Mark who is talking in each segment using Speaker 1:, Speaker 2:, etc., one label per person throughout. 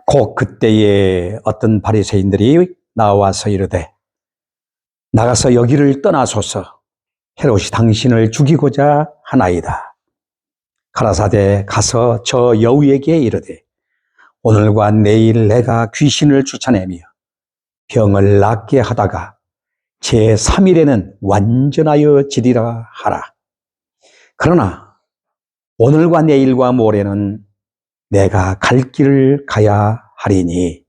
Speaker 1: 곧 그때에 어떤 바리새인들이 나와서 이르되 나가서 여기를 떠나소서 헤롯이 당신을 죽이고자 하나이다. 가라사대 가서 저 여우에게 이르되 오늘과 내일 내가 귀신을 쫓아내며 병을 낫게 하다가 제3일에는 완전하여 지리라 하라. 그러나 오늘과 내일과 모레는 내가 갈 길을 가야 하리니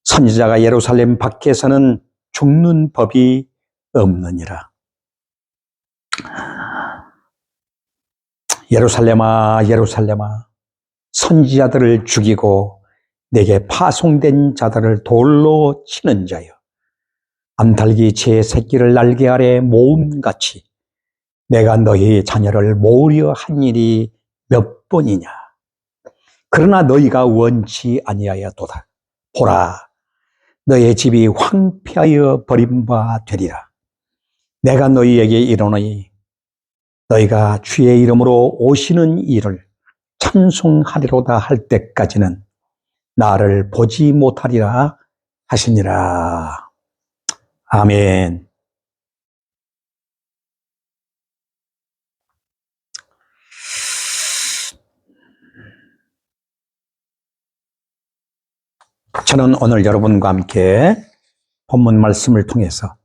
Speaker 1: 선지자가 예루살렘 밖에서는 죽는 법이 없느니라. 예루살렘아 예루살렘아 선지자들을 죽이고 내게 파송된 자들을 돌로 치는 자여 암탉이 제 새끼를 날개 아래 모음같이 내가 너희 자녀를 모으려 한 일이 몇 번이냐. 그러나 너희가 원치 아니하였도다. 보라 너의 집이 황폐하여 버린 바 되리라. 내가 너희에게 이르노니 너희가 주의 이름으로 오시는 이를 찬송하리로다 할 때까지는 나를 보지 못하리라 하시니라. 아멘. 저는 오늘 여러분과 함께 본문 말씀을 통해서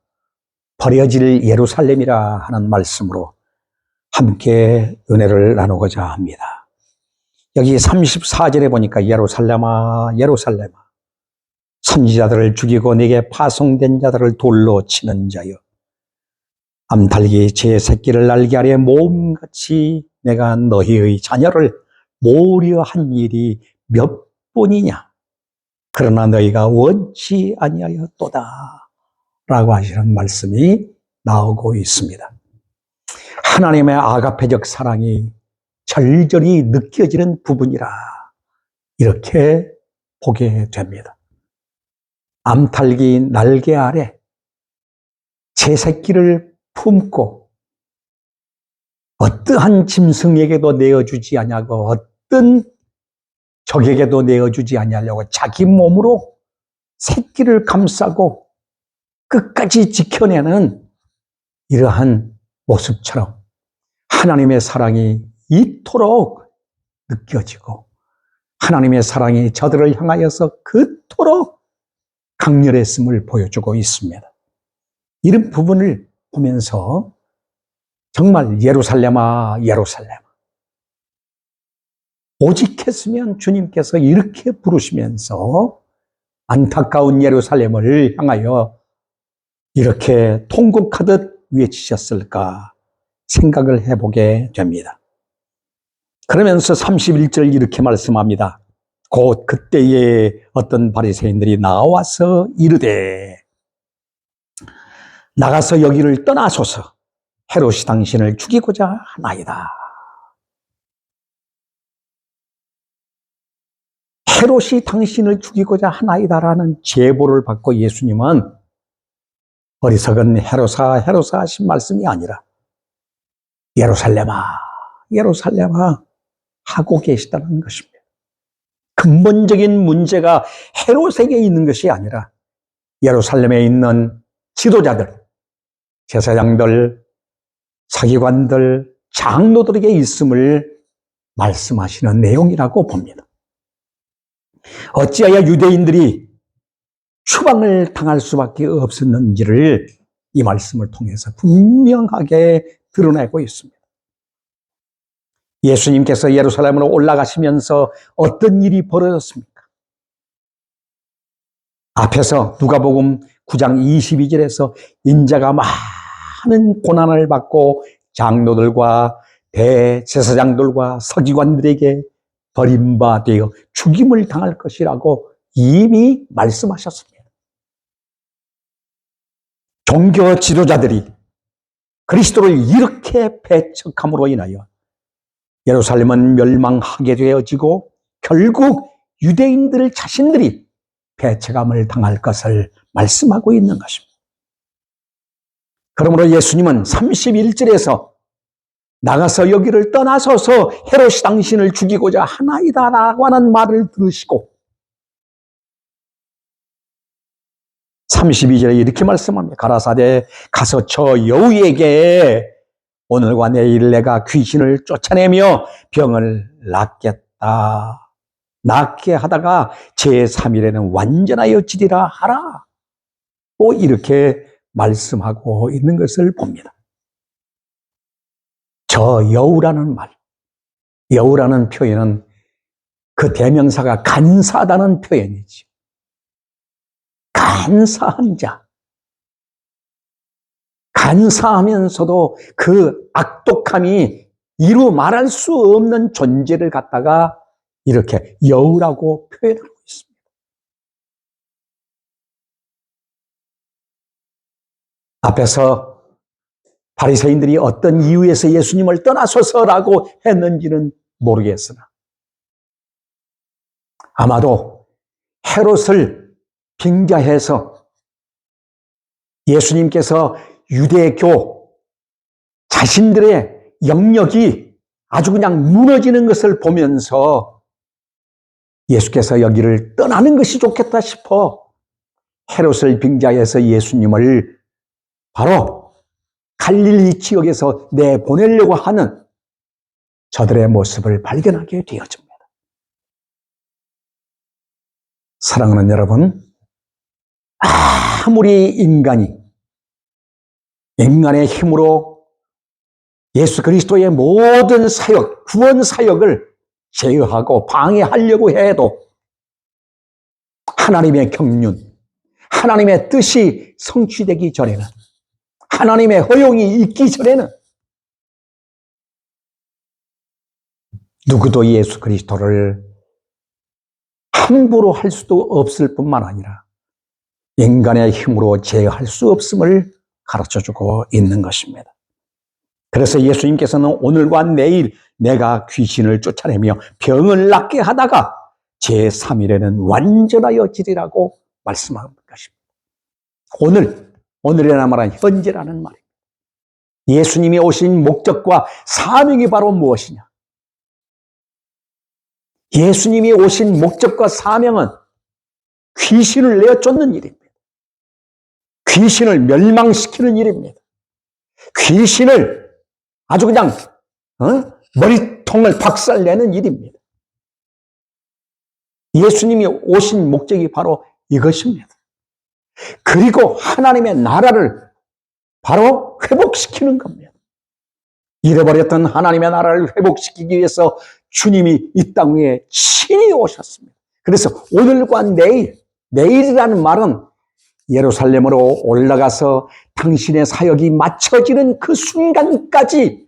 Speaker 1: 버려질 예루살렘이라 하는 말씀으로 함께 은혜를 나누고자 합니다. 여기 34절에 보니까 예루살렘아 예루살렘아 선지자들을 죽이고 내게 파송된 자들을 돌로 치는 자여 암탉이 제 새끼를 날개 아래 모음같이 내가 너희의 자녀를 모으려 한 일이 몇 번이냐. 그러나 너희가 원치 아니하였도다 라고 하시는 말씀이 나오고 있습니다. 하나님의 아가페적 사랑이 절절히 느껴지는 부분이라 이렇게 보게 됩니다. 암탉이 날개 아래 제 새끼를 품고 어떠한 짐승에게도 내어주지 아니하고 어떤 적에게도 내어주지 아니하려고 자기 몸으로 새끼를 감싸고 끝까지 지켜내는 이러한 모습처럼 하나님의 사랑이 이토록 느껴지고 하나님의 사랑이 저들을 향하여서 그토록 강렬했음을 보여주고 있습니다. 이런 부분을 보면서 정말 예루살렘아 예루살렘아 오직 했으면 주님께서 이렇게 부르시면서 안타까운 예루살렘을 향하여 이렇게 통곡하듯 외치셨을까 생각을 해보게 됩니다. 그러면서 31절 이렇게 말씀합니다. 곧 그때에 어떤 바리새인들이 나와서 이르되 나가서 여기를 떠나소서 헤롯이 당신을 죽이고자 하나이다. 헤롯이 당신을 죽이고자 하나이다라는 제보를 받고 예수님은 어리석은 헤롯아 헤롯아 하신 말씀이 아니라 예루살렘아 예루살렘아 하고 계시다는 것입니다. 근본적인 문제가 헤롯에게 있는 것이 아니라 예루살렘에 있는 지도자들, 제사장들, 서기관들, 장로들에게 있음을 말씀하시는 내용이라고 봅니다. 어찌하여 유대인들이 추방을 당할 수밖에 없었는지를 이 말씀을 통해서 분명하게 드러내고 있습니다. 예수님께서 예루살렘으로 올라가시면서 어떤 일이 벌어졌습니까? 앞에서 누가복음 9장 22절에서 인자가 많은 고난을 받고 장로들과 대제사장들과 서기관들에게 버림받아 죽임을 당할 것이라고 이미 말씀하셨습니다. 종교 지도자들이 그리스도를 이렇게 배척함으로 인하여 예루살렘은 멸망하게 되어지고 결국 유대인들 자신들이 배척함을 당할 것을 말씀하고 있는 것입니다. 그러므로 예수님은 31절에서 나가서 여기를 떠나소서 헤롯이 당신을 죽이고자 하나이다라고 하는 말을 들으시고 32절에 이렇게 말씀합니다. 가라사대 가서 저 여우에게 오늘과 내일 내가 귀신을 쫓아내며 병을 낫겠다. 낫게 하다가 제3일에는 완전하여 지리라 하라. 또 이렇게 말씀하고 있는 것을 봅니다. 저 여우라는 말, 여우라는 표현은 그 대명사가 간사하다는 표현이죠. 간사한 자. 간사하면서도 그 악독함이 이루 말할 수 없는 존재를 갖다가 이렇게 여우라고 표현하고 있습니다. 앞에서 바리새인들이 어떤 이유에서 예수님을 떠나소서라고 했는지는 모르겠으나 아마도 헤롯을 빙자해서 예수님께서 유대교 자신들의 영역이 아주 그냥 무너지는 것을 보면서 예수께서 여기를 떠나는 것이 좋겠다 싶어 헤롯을 빙자해서 예수님을 바로 갈릴리 지역에서 내보내려고 하는 저들의 모습을 발견하게 되어집니다. 사랑하는 여러분, 아무리 인간의 힘으로 예수 그리스도의 모든 사역, 구원 사역을 제어하고 방해하려고 해도 하나님의 경륜, 하나님의 뜻이 성취되기 전에는, 하나님의 허용이 있기 전에는 누구도 예수 그리스도를 함부로 할 수도 없을 뿐만 아니라 인간의 힘으로 제어할 수 없음을 가르쳐주고 있는 것입니다. 그래서 예수님께서는 오늘과 내일 내가 귀신을 쫓아내며 병을 낫게 하다가 제3일에는 완전하여 지리라고 말씀한 것입니다. 오늘이라 말한 현재라는 말입니다. 예수님이 오신 목적과 사명이 바로 무엇이냐? 예수님이 오신 목적과 사명은 귀신을 내쫓는 일입니다. 귀신을 멸망시키는 일입니다. 귀신을 아주 그냥 머리통을 박살내는 일입니다. 예수님이 오신 목적이 바로 이것입니다. 그리고 하나님의 나라를 바로 회복시키는 겁니다. 잃어버렸던 하나님의 나라를 회복시키기 위해서 주님이 이 땅 위에 친히 오셨습니다. 그래서 오늘과 내일이라는 말은 예루살렘으로 올라가서 당신의 사역이 마쳐지는 그 순간까지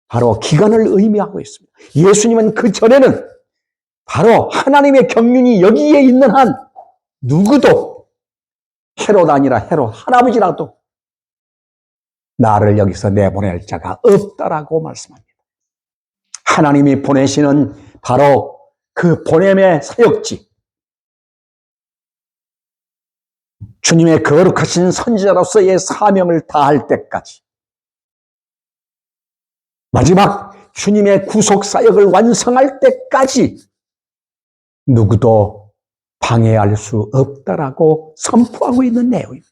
Speaker 1: 바로 기간을 의미하고 있습니다. 예수님은 그 전에는 바로 하나님의 경륜이 여기에 있는 한 누구도 헤롯 아니라 헤롯 할아버지라도 나를 여기서 내보낼 자가 없다라고 말씀합니다. 하나님이 보내시는 바로 그 보냄의 사역지, 주님의 거룩하신 선지자로서의 사명을 다할 때까지, 마지막 주님의 구속 사역을 완성할 때까지 누구도 방해할 수 없다라고 선포하고 있는 내용입니다.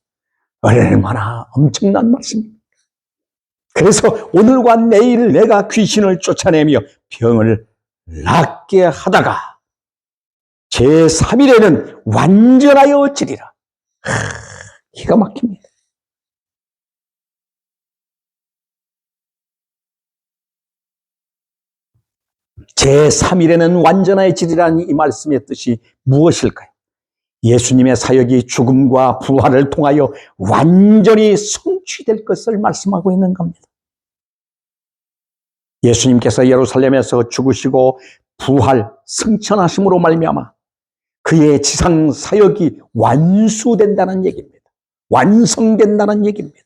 Speaker 1: 얼마나 엄청난 말씀입니다. 그래서 오늘과 내일 내가 귀신을 쫓아내며 병을 낫게 하다가 제3일에는 완전하여 지리라. 기가 막힙니다. 제3일에는 완전하여 지리라는 이 말씀의 뜻이 무엇일까요? 예수님의 사역이 죽음과 부활을 통하여 완전히 성취될 것을 말씀하고 있는 겁니다. 예수님께서 예루살렘에서 죽으시고 부활, 승천하심으로 말미암아 그의 지상 사역이 완수된다는 얘기입니다. 완성된다는 얘기입니다.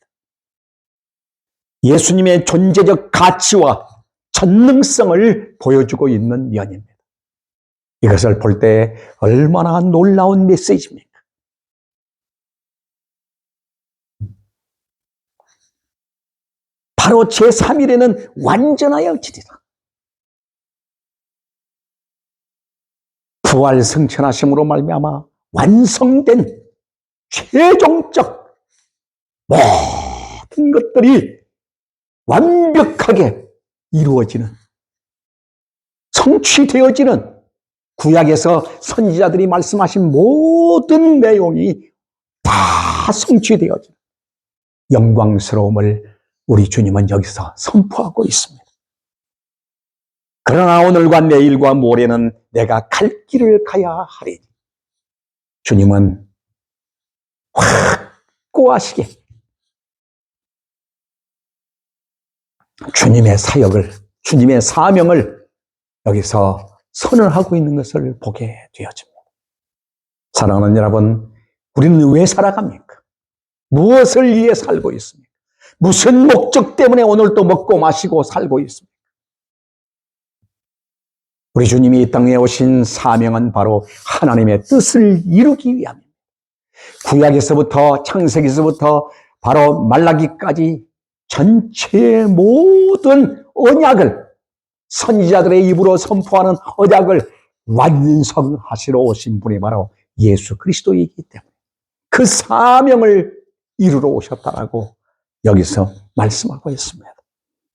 Speaker 1: 예수님의 존재적 가치와 전능성을 보여주고 있는 면입니다. 이것을 볼 때 얼마나 놀라운 메시지입니까? 바로 제3일에는 완전하여 지리라. 부활 승천하심으로 말미암아 완성된 최종적 모든 것들이 완벽하게 이루어지는, 성취되어지는, 구약에서 선지자들이 말씀하신 모든 내용이 다 성취되어지는 영광스러움을 우리 주님은 여기서 선포하고 있습니다. 그러나 오늘과 내일과 모레는 내가 갈 길을 가야 하리. 주님은 확고하시게 주님의 사역을, 주님의 사명을 여기서 선언하고 있는 것을 보게 되어집니다. 사랑하는 여러분, 우리는 왜 살아갑니까? 무엇을 위해 살고 있습니까? 무슨 목적 때문에 오늘도 먹고 마시고 살고 있습니까? 우리 주님이 이 땅에 오신 사명은 바로 하나님의 뜻을 이루기 위함입니다. 구약에서부터 창세기에서부터 바로 말라기까지 전체의 모든 언약을, 선지자들의 입으로 선포하는 언약을 완성하시러 오신 분이 바로 예수 그리스도이기 때문에 그 사명을 이루러 오셨다라고 여기서 말씀하고 있습니다.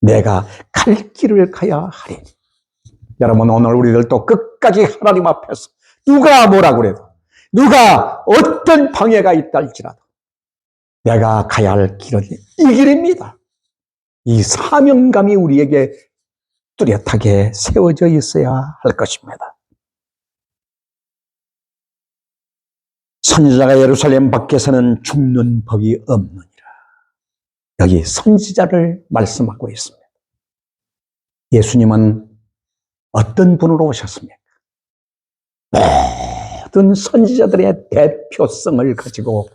Speaker 1: 내가 갈 길을 가야 하리니. 여러분, 오늘 우리들도 끝까지 하나님 앞에서 누가 뭐라고 그래도, 누가 어떤 방해가 있다 할지라도 내가 가야 할 길은 이 길입니다. 이 사명감이 우리에게 뚜렷하게 세워져 있어야 할 것입니다. 선지자가 예루살렘 밖에서는 죽는 법이 없느니라. 여기 선지자를 말씀하고 있습니다. 예수님은 어떤 분으로 오셨습니까? 모든 선지자들의 대표성을 가지고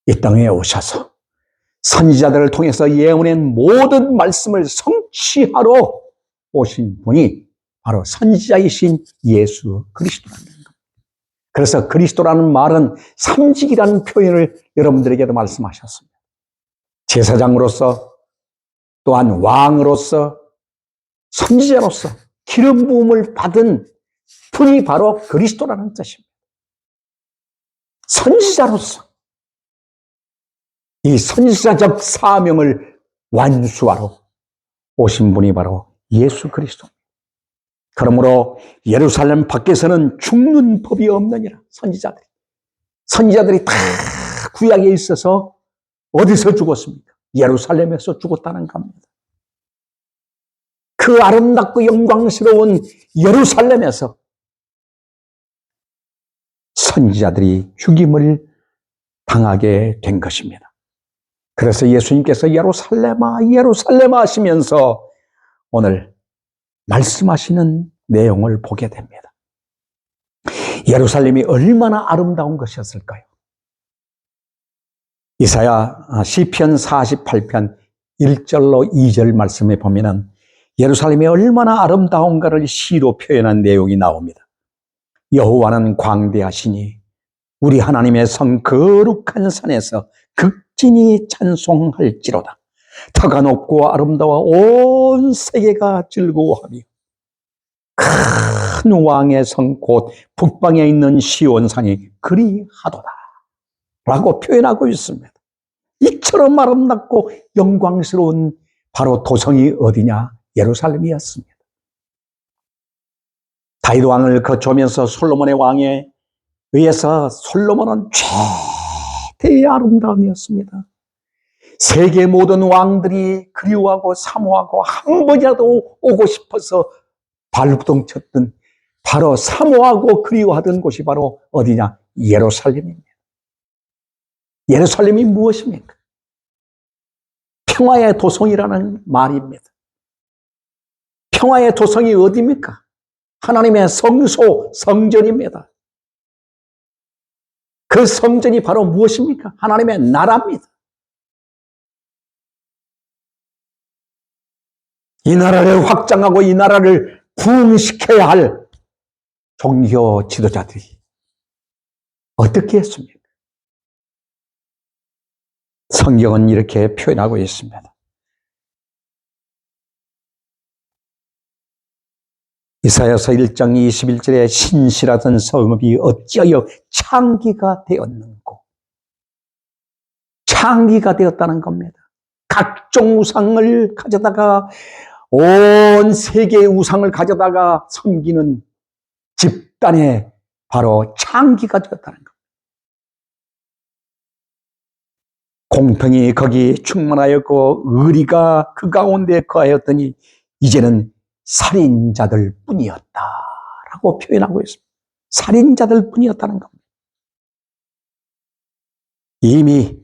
Speaker 1: 이 땅에 오셔서 선지자들을 통해서 예언한 모든 말씀을 성취하러 오신 분이 바로 선지자이신 예수 그리스도라는 겁니다. 그래서 그리스도라는 말은 삼직이라는 표현을 여러분들에게도 말씀하셨습니다. 제사장으로서, 또한 왕으로서, 선지자로서 기름 부음을 받은 분이 바로 그리스도라는 뜻입니다. 선지자로서 이 선지자적 사명을 완수하러 오신 분이 바로 예수 그리스도. 그러므로 예루살렘 밖에서는 죽는 법이 없느니라. 선지자들이 다 구약에 있어서 어디서 죽었습니까? 예루살렘에서 죽었다는 겁니다. 그 아름답고 영광스러운 예루살렘에서 선지자들이 죽임을 당하게 된 것입니다. 그래서 예수님께서 예루살렘아, 예루살렘아 하시면서 오늘 말씀하시는 내용을 보게 됩니다. 예루살렘이 얼마나 아름다운 것이었을까요? 이사야 시편 48편 1절로 2절 말씀에 보면은 예루살렘이 얼마나 아름다운가를 시로 표현한 내용이 나옵니다. 여호와는 광대하시니 우리 하나님의 성 거룩한 산에서 극진히 찬송할지로다. 터가 높고 아름다워 온 세계가 즐거워하며 큰 왕의 성 곧 북방에 있는 시온산이 그리하도다 라고 표현하고 있습니다. 이처럼 아름답고 영광스러운 바로 도성이 어디냐? 예루살렘이었습니다. 다윗 왕을 거쳐오면서 솔로몬의 왕에 의해서 솔로몬은 최대의 아름다움이었습니다. 세계 모든 왕들이 그리워하고 사모하고 한 번이라도 오고 싶어서 발부동 쳤던, 바로 사모하고 그리워하던 곳이 바로 어디냐? 예루살렘입니다. 예루살렘이 무엇입니까? 평화의 도성이라는 말입니다. 평화의 도성이 어디입니까? 하나님의 성소, 성전입니다. 그 성전이 바로 무엇입니까? 하나님의 나라입니다. 이 나라를 확장하고 이 나라를 부흥시켜야 할 종교 지도자들이 어떻게 했습니까? 성경은 이렇게 표현하고 있습니다. 이사야서 1장 21절에 신실하던 성읍이 어찌하여 창기가 되었는고. 창기가 되었다는 겁니다. 각종 우상을 가져다가 온 세계의 우상을 가져다가 섬기는 집단의 바로 창기가 되었다는 겁니다. 공평이 거기 충만하였고 의리가 그 가운데 거하였더니 이제는 살인자들 뿐이었다라고 표현하고 있습니다. 살인자들 뿐이었다는 겁니다. 이미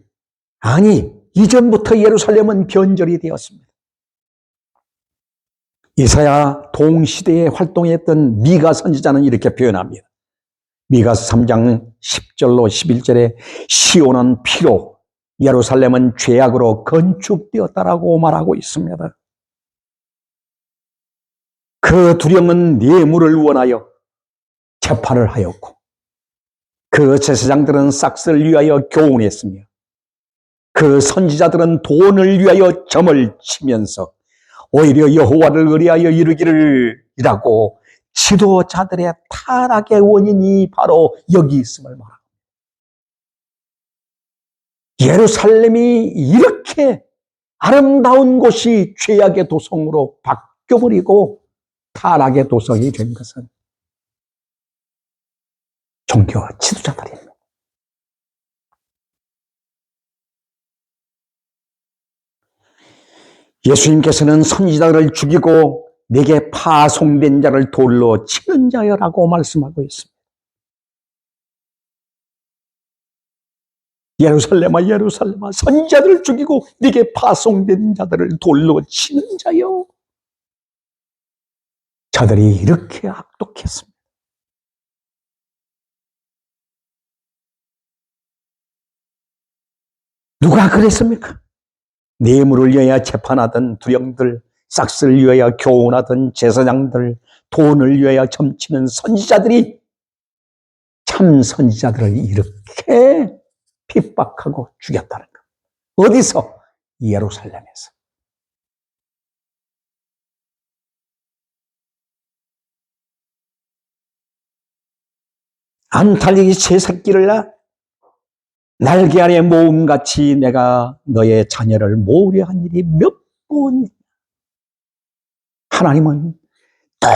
Speaker 1: 이전부터 예루살렘은 변절이 되었습니다. 이사야 동시대에 활동했던 미가 선지자는 이렇게 표현합니다. 미가서 3장 10절로 11절에 시온은 피로 예루살렘은 죄악으로 건축되었다라고 말하고 있습니다. 그 두령은 뇌물을 원하여 재판을 하였고 그 제사장들은 싹스를 위하여 교훈했으며 그 선지자들은 돈을 위하여 점을 치면서 오히려 여호와를 의뢰하여 이르기를 지도자들의 타락의 원인이 바로 여기 있음을 말합니다. 예루살렘이 이렇게 아름다운 곳이 죄악의 도성으로 바뀌어버리고 타락의 도성이 된 것은 종교 지도자들입니다. 예수님께서는 선지자들을 죽이고 내게 파송된 자를 돌로 치는 자여라고 말씀하고 있습니다. 예루살렘아 예루살렘아 선지자들을 죽이고 네게 파송된 자들을 돌로 치는 자여. 저들이 이렇게 악독했습니다. 누가 그랬습니까? 뇌물을 위하여 재판하던 두령들, 싹스를 위하여 교훈하던 제사장들, 돈을 위하여 점치는 선지자들이 참 선지자들을 이렇게 핍박하고 죽였다는 것. 어디서? 예루살렘에서. 안 달리기 새새끼를 날개 아래 모음같이 내가 너의 자녀를 모으려 한 일이 몇 번이냐. 하나님은 또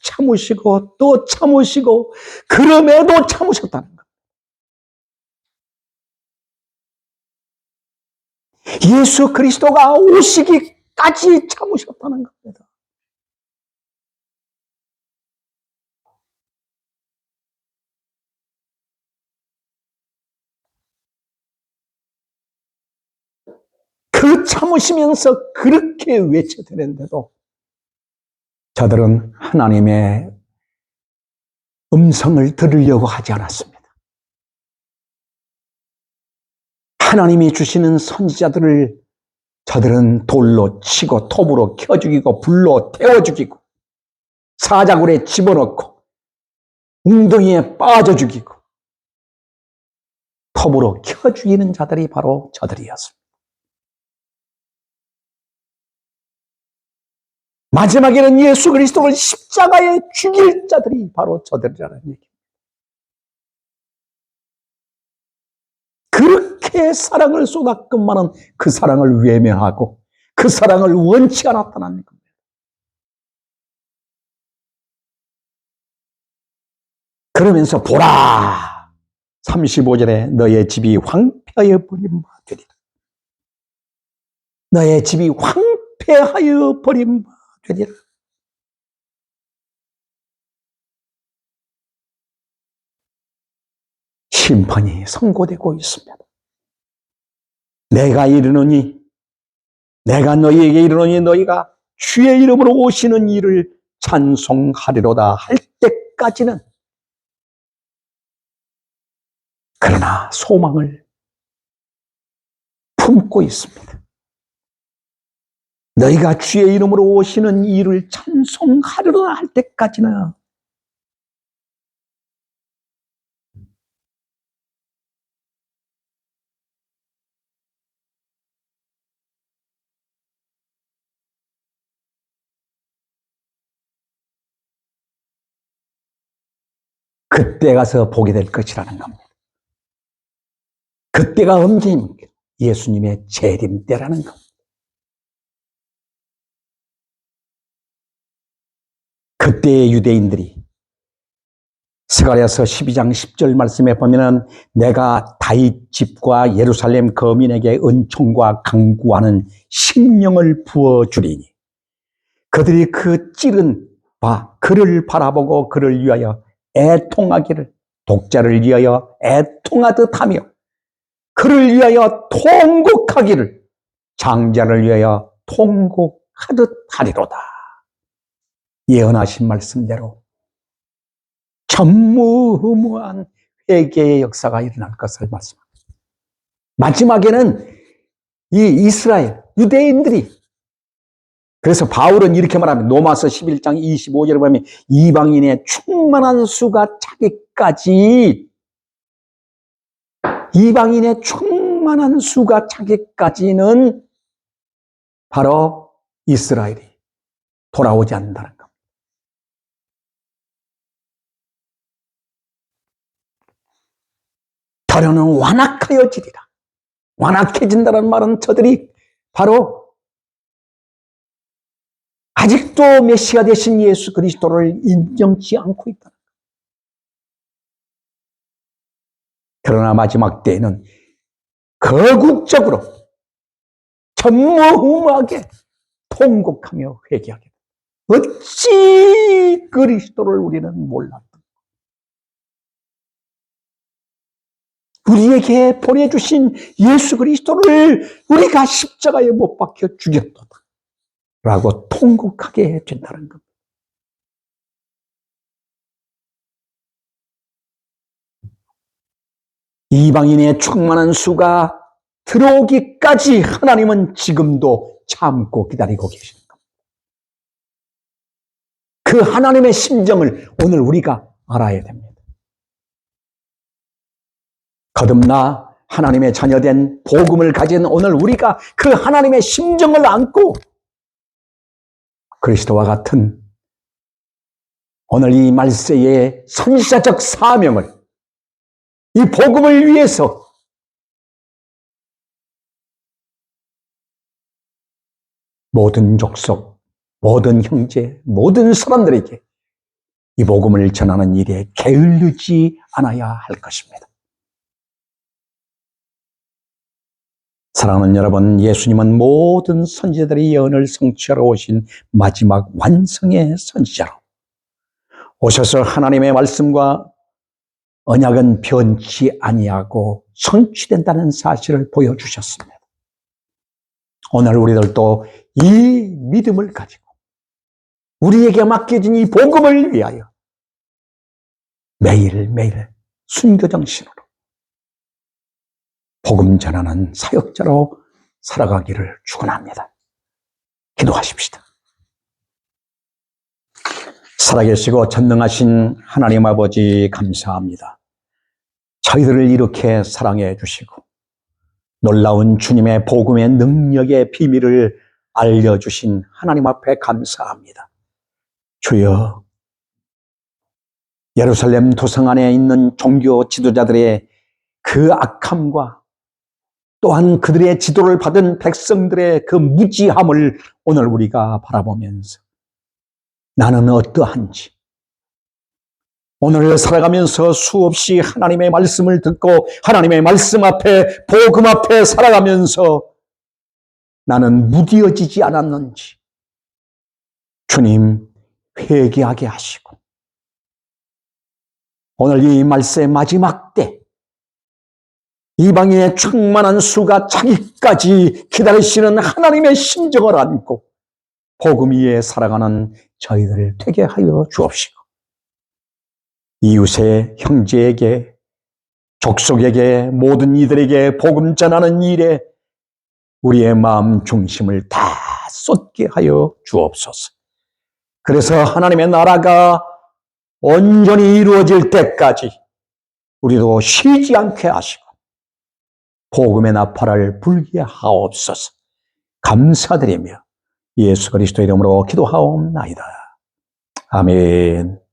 Speaker 1: 참으시고 또 참으시고 그럼에도 참으셨다는 것. 예수 그리스도가 오시기까지 참으셨다는 겁니다. 그 참으시면서 그렇게 외쳐대는데도 저들은 하나님의 음성을 들으려고 하지 않았습니다. 하나님이 주시는 선지자들을 저들은 돌로 치고 톱으로 켜 죽이고 불로 태워 죽이고 사자굴에 집어넣고 웅덩이에 빠져 죽이고 톱으로 켜 죽이는 자들이 바로 저들이었습니다. 마지막에는 예수 그리스도를 십자가에 죽일 자들이 바로 저들이라는 얘기입니다. 그렇게 사랑을 쏟았건만은 그 사랑을 외면하고 그 사랑을 원치 않았다는 겁니다. 그러면서 보라 35절에 너의 집이 황폐하여 버린 바 되리라. 너의 집이 황폐하여 버린 바 되리라. 심판이 선고되고 있습니다. 내가 이르노니 내가 너희에게 이르노니 너희가 주의 이름으로 오시는 이를 찬송하리로다 할 때까지는 그러나 소망을 품고 있습니다. 너희가 주의 이름으로 오시는 이를 찬송하리로다 할 때까지는 그때 가서 보게 될 것이라는 겁니다. 그때가 언제입니까? 예수님의 재림 때라는 겁니다. 그때의 유대인들이 스가랴서 12장 10절 말씀에 보면은 내가 다윗 집과 예루살렘 거민에게 은총과 강구하는 심령을 부어주리니 그들이 그 찌른 바 그를 바라보고 그를 위하여 애통하기를 독자를 위하여 애통하듯 하며 그를 위하여 통곡하기를 장자를 위하여 통곡하듯 하리로다. 예언하신 말씀대로 전무후무한 회개의 역사가 일어날 것을 말씀합니다. 마지막에는 이 이스라엘 유대인들이, 그래서 바울은 이렇게 말합니다. 로마서 11장 25절에 보면 이방인의 충만한 수가 차기까지는 바로 이스라엘이 돌아오지 않는다는 겁니다. 더러는 완악하여지리라. 완악해진다는 말은 저들이 바로 아직도 메시아 되신 예수 그리스도를 인정치 않고 있다. 그러나 마지막 때에는 거국적으로 전무후무하게 통곡하며 회개하게 된다. 어찌 그리스도를 우리는 몰랐다. 우리에게 보내주신 예수 그리스도를 우리가 십자가에 못 박혀 죽였도다 라고 통곡하게 된다는 겁니다. 이방인의 충만한 수가 들어오기까지 하나님은 지금도 참고 기다리고 계시는 겁니다. 그 하나님의 심정을 오늘 우리가 알아야 됩니다. 거듭나 하나님의 자녀된 복음을 가진 오늘 우리가 그 하나님의 심정을 안고 그리스도와 같은 오늘 이 말세의 선지자적 사명을, 이 복음을 위해서 모든 족속, 모든 형제, 모든 사람들에게 이 복음을 전하는 일에 게을르지 않아야 할 것입니다. 사랑하는 여러분, 예수님은 모든 선지자들의 예언을 성취하러 오신 마지막 완성의 선지자로 오셔서 하나님의 말씀과 언약은 변치 아니하고 성취된다는 사실을 보여주셨습니다. 오늘 우리들도 이 믿음을 가지고 우리에게 맡겨진 이 복음을 위하여 매일매일 순교정신으로 복음 전하는 사역자로 살아가기를 축원합니다. 기도하십시다. 살아계시고 전능하신 하나님 아버지 감사합니다. 저희들을 이렇게 사랑해 주시고 놀라운 주님의 복음의 능력의 비밀을 알려주신 하나님 앞에 감사합니다. 주여, 예루살렘 도성 안에 있는 종교 지도자들의 그 악함과 또한 그들의 지도를 받은 백성들의 그 무지함을 오늘 우리가 바라보면서 나는 어떠한지, 오늘 살아가면서 수없이 하나님의 말씀을 듣고 하나님의 말씀 앞에, 복음 앞에 살아가면서 나는 무디어지지 않았는지 주님 회개하게 하시고 오늘 이 말씀의 마지막 때 이방인의 충만한 수가 차기까지 기다리시는 하나님의 심정을 안고 복음 위에 살아가는 저희들을 되게 하여 주옵시고 이웃의 형제에게, 족속에게, 모든 이들에게 복음 전하는 일에 우리의 마음 중심을 다 쏟게 하여 주옵소서. 그래서 하나님의 나라가 온전히 이루어질 때까지 우리도 쉬지 않게 하시고 복음의 나팔을 불게 하옵소서. 감사드리며 예수 그리스도 이름으로 기도하옵나이다. 아멘.